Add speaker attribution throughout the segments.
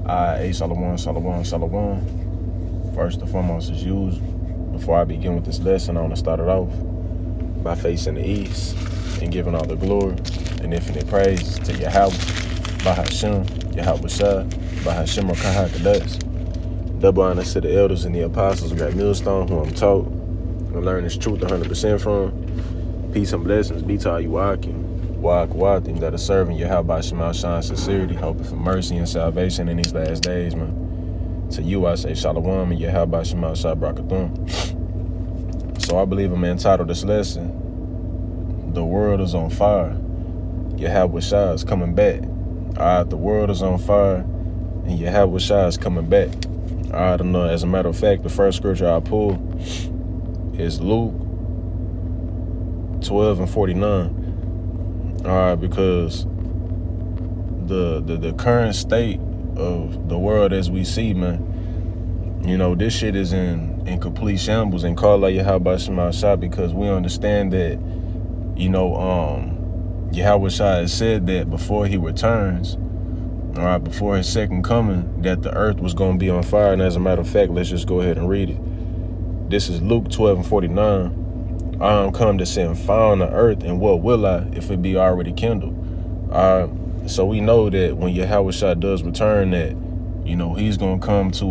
Speaker 1: Hey, Shalom, Shalom, Shalom. First and foremost, as usual, before I begin with this lesson, I want to start it off by facing the east and giving all the glory and infinite praise to Yahweh, Bahashem, Yahawashi, Bahashem Rakahakadas. Double honor to the elders and the apostles who got millstone, who I'm taught and learn this truth 100% from. Peace and blessings be to all you Wakim that are serving Yahweh Shema Shine sincerity, hoping for mercy and salvation in these last days, man. To you I say Shalom and Yahweh Shema Shah Brakathum. So I believe I'm entitled this lesson, The World is on Fire. Yahweh Shah is coming back. Alright, the world is on fire and Yahweh Shah is coming back. Alright, I know. As a matter of fact, the first scripture I pull is Luke 12:49. Alright, because the current state of the world as we see, man, you know, this shit is in complete shambles. And call out Yahweh Shema Shah, because we understand that, you know, Yahweh Shah has said that before he returns, all right, before his second coming, that the earth was going to be on fire. And as a matter of fact, let's just go ahead and read it. This is Luke 12:49. I am come to send fire on the earth, and what will I if it be already kindled? So we know that when Yahweh Shah does return, that, you know, he's gonna come to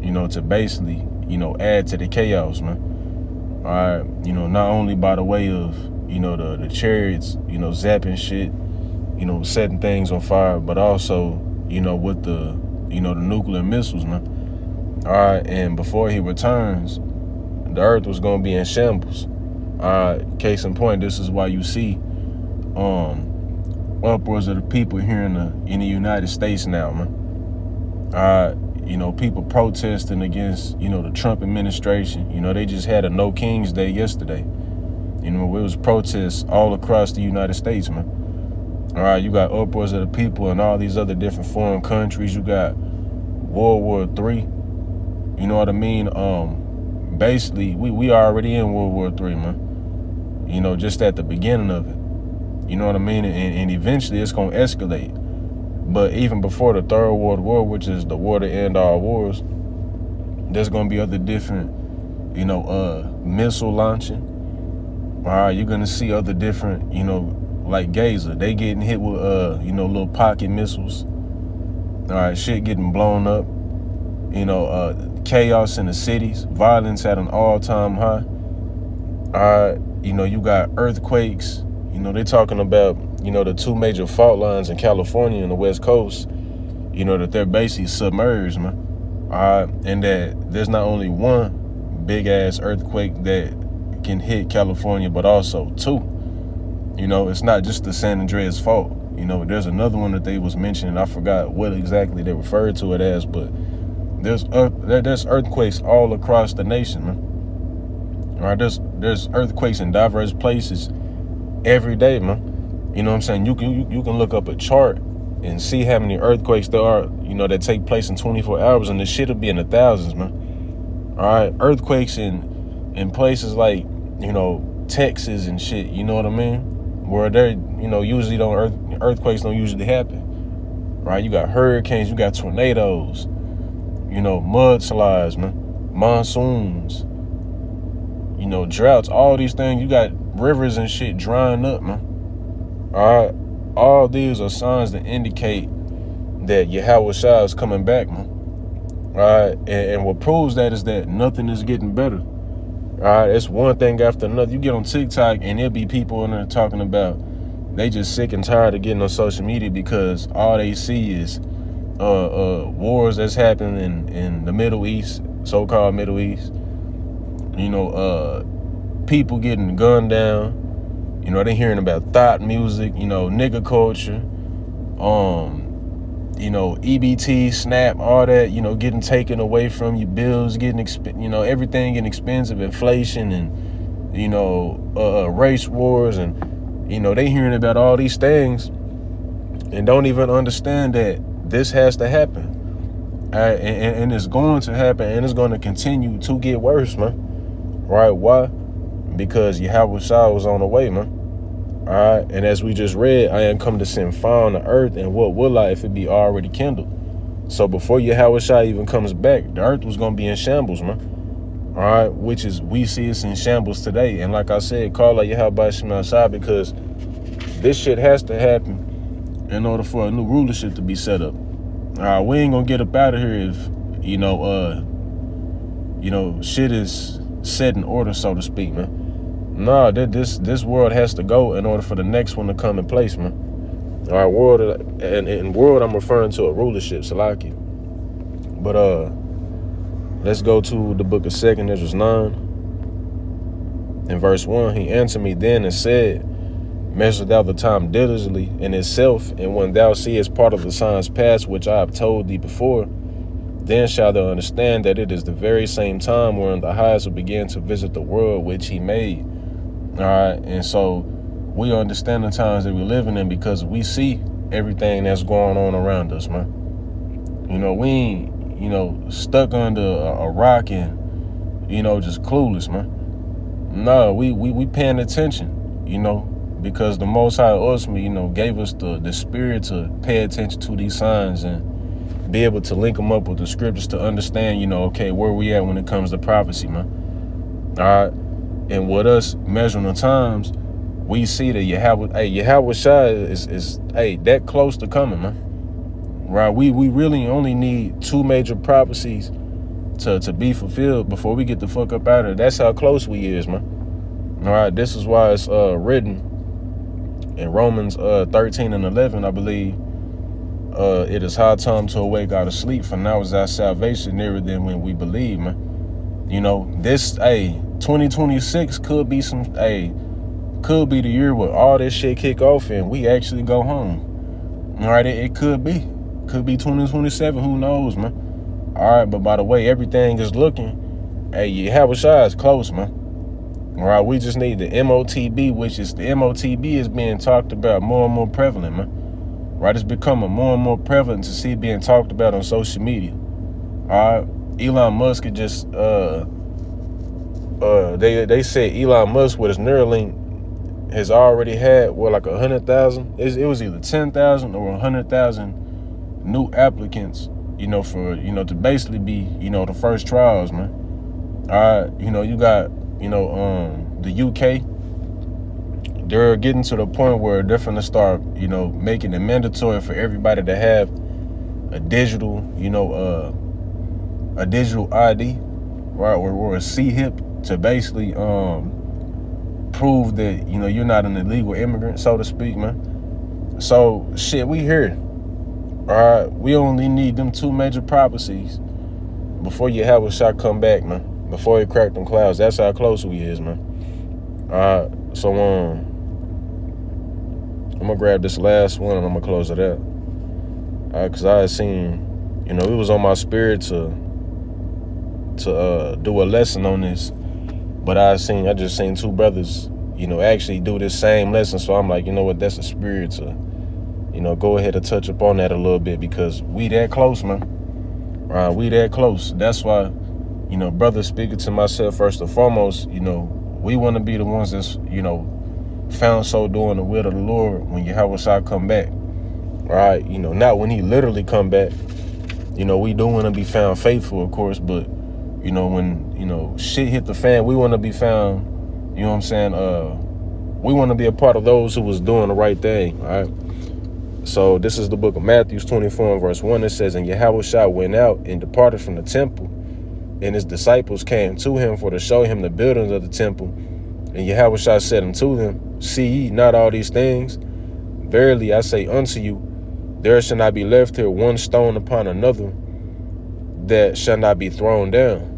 Speaker 1: you know, to basically, you know, add to the chaos, man. All right, you know, not only by the way of, you know, the chariots, you know, zapping shit, you know, setting things on fire, but also, you know, with the, you know, the nuclear missiles, man. All right, and before he returns, the earth was going to be in shambles. Case in point, this is why you see upwards of the people here in the United States now, man. You know, people protesting against, you know, the Trump administration. You know, they just had a No Kings Day yesterday. You know, it was protests all across the United States, man. All right, you got upwards of the people in all these other different foreign countries. You got World War III. You know what I mean? Basically, we already in World War III, man. You know, just at the beginning of it. You know what I mean? And eventually it's going to escalate. But even before the Third World War, which is the war to end all wars, there's going to be other different, you know, missile launching. All right, you're going to see other different, you know, like Gaza. They getting hit with, you know, little pocket missiles. All right, shit getting blown up. You know, chaos in the cities, violence at an all-time high. You know, you got earthquakes. You know, they're talking about, you know, the two major fault lines in California and the West Coast, you know, that they're basically submerged, man. And that there's not only one big-ass earthquake that can hit California, but also two. You know, it's not just the San Andreas fault. You know, there's another one that they was mentioning. I forgot what exactly they referred to it as, but there's earthquakes all across the nation, man. All right, there's earthquakes in diverse places every day, man. You know what I'm saying? You can look up a chart and see how many earthquakes there are, you know, that take place in 24 hours, and the shit will be in the thousands, man. All right, earthquakes in places like, you know, Texas and shit. You know what I mean? Where they're, you know, usually earthquakes don't usually happen. Right? You got hurricanes, you got tornadoes. You know, mudslides, man, monsoons, you know, droughts, all these things. You got rivers and shit drying up, man. All right, all these are signs that indicate that Yahweh Shah is coming back, man. All right, and what proves that is that nothing is getting better. All right, it's one thing after another. You get on TikTok and there'll be people in there talking about they just sick and tired of getting on social media because all they see is wars that's happening in the Middle East, so-called Middle East. You know, people getting gunned down. You know, they hearing about thought music, you know, nigga culture, you know, EBT, SNAP, all that, you know, getting taken away from you, bills getting, you know, everything getting expensive, inflation, and, you know, race wars. And, you know, they hearing about all these things and don't even understand that this has to happen. And it's going to happen, and it's going to continue to get worse, man. Right? Why? Because Yahweh Shah was on the way, man. All right, and as we just read, I am come to send fire on the earth, and what will I if it be already kindled? So before Yahawashi even comes back, the earth was gonna be in shambles, man. All right, which is we see it's in shambles today. And like I said, call out Yahawashi because this shit has to happen in order for a new rulership to be set up. All right, we ain't gonna get up out of here if shit is set in order, so to speak, man. Nah, this world has to go in order for the next one to come in place, man. All right, world, and in world, I'm referring to a rulership, Salaki. But let's go to the book of 2 Ezra 9, in verse 1. He answered me then and said, measure thou the time diligently in itself, and when thou seest part of the signs past which I have told thee before, then shalt thou understand that it is the very same time wherein the highest will begin to visit the world which he made. All right, and so we understand the times that we're living in because we see everything that's going on around us, man. We ain't, stuck under a rock and, just clueless, man. No, we paying attention, because the Most High ultimately, gave us the spirit to pay attention to these signs and be able to link them up with the scriptures to understand, okay, where we at when it comes to prophecy, man. All right. And with us measuring the times, we see that Yahawashi is that close to coming, man. Right? We really only need 2 major prophecies to be fulfilled before we get the fuck up out of it. That's how close we is, man. All right. This is why it's written in Romans 13 and 11, I believe. It is high time to awake out of sleep, for now is our salvation nearer than when we believe, man. This 2026 could be could be the year where all this shit kick off and we actually go home. All right, it could be 2027, who knows, man. All right, but by the way everything is looking, Yahawashi is close, man. All right, we just need the MOTB, which is the MOTB is being talked about more and more prevalent, man. Right, it's becoming more and more prevalent to see it being talked about on social media. All right, Elon Musk had just they said Elon Musk with his Neuralink has already had like 100,000. It was either 10,000 or 100,000 new applicants, for to basically be the first trials, man. All right, you got the UK. They're getting to the point where they're finna start making it mandatory for everybody to have a digital ID, right, or a C-hip to basically prove that you're not an illegal immigrant, so to speak, man. So shit, we here. All right, we only need them 2 major prophecies before Yahawashi come back, man. Before he crack them clouds. That's how close we is, man. All right, so I'm gonna grab this last one and I'm gonna close it out. All right, cause I had seen, it was on my spirit to do a lesson on this, but I just seen 2 brothers, actually do this same lesson. So I'm like, that's a spirit to, go ahead and touch upon that a little bit because we that close, man. All right, we that close. That's why, brother, speaking to myself first and foremost, we want to be the ones that's, found so doing the will of the Lord when Yahawashi come back. All right, not when he literally come back. We do want to be found faithful, of course, but when shit hit the fan, we want to be found, we want to be a part of those who was doing the right thing. All right. So this is the book of Matthew 24 and verse 1. It says, and Yahawashi went out and departed from the temple, and his disciples came to him for to show him the buildings of the temple. And Yahawashi said unto them, see ye not all these things? Verily I say unto you, there shall not be left here one stone upon another that shall not be thrown down.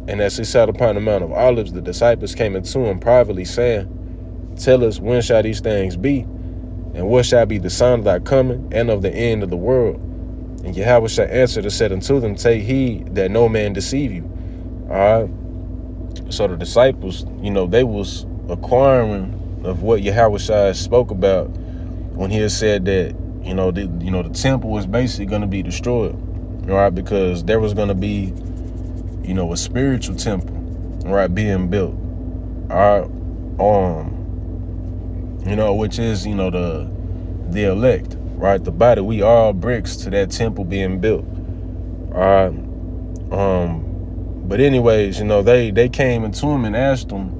Speaker 1: And as he sat upon the Mount of Olives, the disciples came unto him privately, saying, tell us, when shall these things be? And what shall be the sign of thy coming and of the end of the world? And Yahawashi answered and said unto them, take heed that no man deceive you. All right. So the disciples, they was acquiring of what Yahawashi spoke about when he had said that, the temple was basically going to be destroyed. All right, because there was going to be, a spiritual temple, right, being built. All right. which is, the elect, right? The body, we all bricks to that temple being built. All right. But anyways, they came into him and asked him,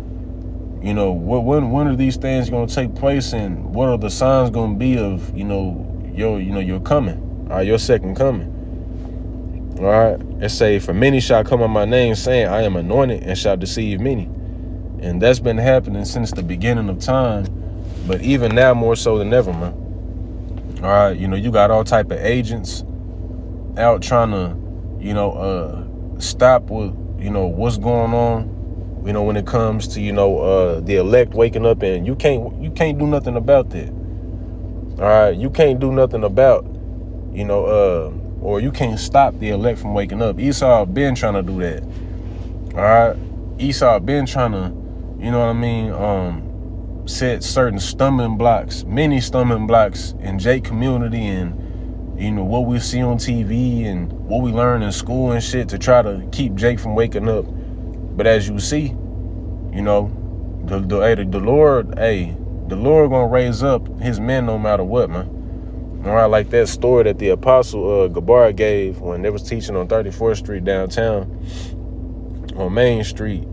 Speaker 1: when are these things gonna take place, and what are the signs gonna be of, your coming, your second coming? All right. It say, for many shall come on my name, saying, I am anointed, and shall deceive many. And that's been happening since the beginning of time, but even now more so than ever, man. All right, you got all type of agents out trying to, stop with, what's going on, when it comes to, the elect waking up, and you can't do nothing about that. All right, you can't do nothing about, or you can't stop the elect from waking up. Esau been trying to do that. All right, Esau been trying to, set certain stumbling blocks, many stumbling blocks in Jake community, and what we see on TV and what we learn in school and shit to try to keep Jake from waking up. But as you see, the Lord gonna raise up his men no matter what, man. All right, like that story that the apostle Gabar gave when they was teaching on 34th Street downtown on Main Street,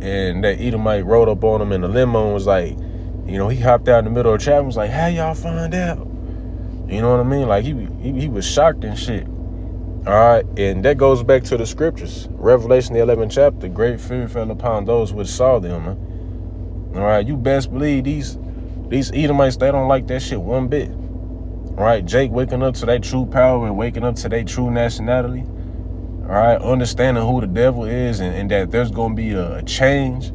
Speaker 1: and that Edomite rode up on him in the limo and was like, he hopped out in the middle of the traffic and was like, how y'all find out? You know what I mean? Like he was shocked and shit. All right, and that goes back to the scriptures. Revelation, the 11th chapter, great fear fell upon those which saw them, man. All right, you best believe these Edomites, they don't like that shit one bit. All right, Jake waking up to their true power and waking up to their true nationality. All right, understanding who the devil is, and that there's going to be a change,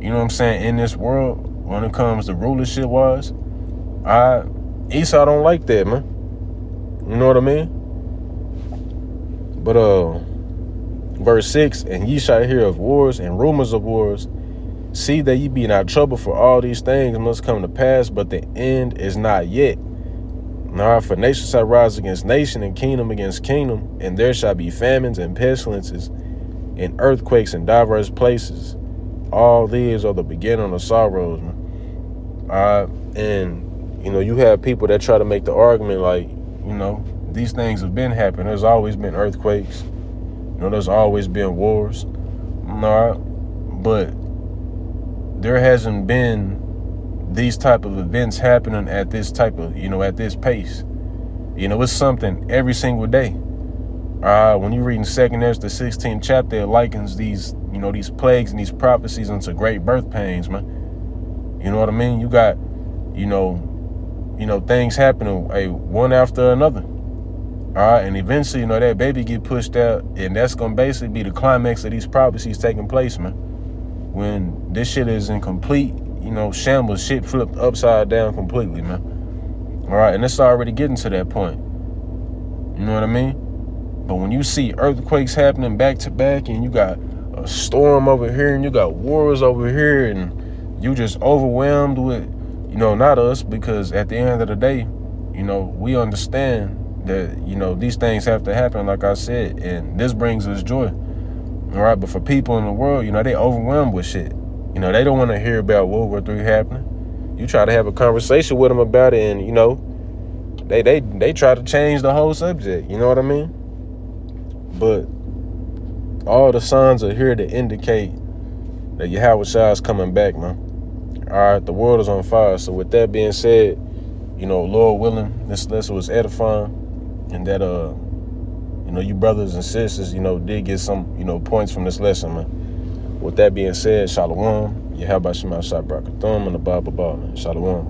Speaker 1: in this world when it comes to rulership wise. All right, Esau don't like that, man. You know what I mean? But verse 6, and ye shall hear of wars and rumors of wars. See that ye be not troubled, for all these things must come to pass, but the end is not yet. Now, for nation shall rise against nation, and kingdom against kingdom, and there shall be famines and pestilences and earthquakes in diverse places. All these are the beginning of sorrows, man. And you have people that try to make the argument like, these things have been happening. There's always been earthquakes. There's always been wars. All right, but there hasn't been these type of events happening at this type of, at this pace. It's something every single day. When you read in 2nd Ezra, the 16th chapter, it likens these, these plagues and these prophecies into great birth pains, man. You know what I mean? You got, things happening, one after another. All right, and eventually, that baby get pushed out, and that's gonna basically be the climax of these prophecies taking place, man. When this shit is in complete, shambles, shit flipped upside down completely, man. All right, and it's already getting to that point. You know what I mean? But when you see earthquakes happening back to back, and you got a storm over here, and you got wars over here, and you just overwhelmed with, not us, because at the end of the day, we understand that, these things have to happen, like I said, and this brings us joy. All right, but for people in the world, they overwhelmed with shit. They don't want to hear about World War III happening. You try to have a conversation with them about it, and, they try to change the whole subject. You know what I mean? But all the signs are here to indicate that Yahawashi is coming back, man. All right, the world is on fire. So with that being said, Lord willing, this lesson was edifying, and that, you brothers and sisters, did get some, points from this lesson, man. With that being said, Shalom. Yahawashi Shai Brakathum and the Bible, man. Shalom.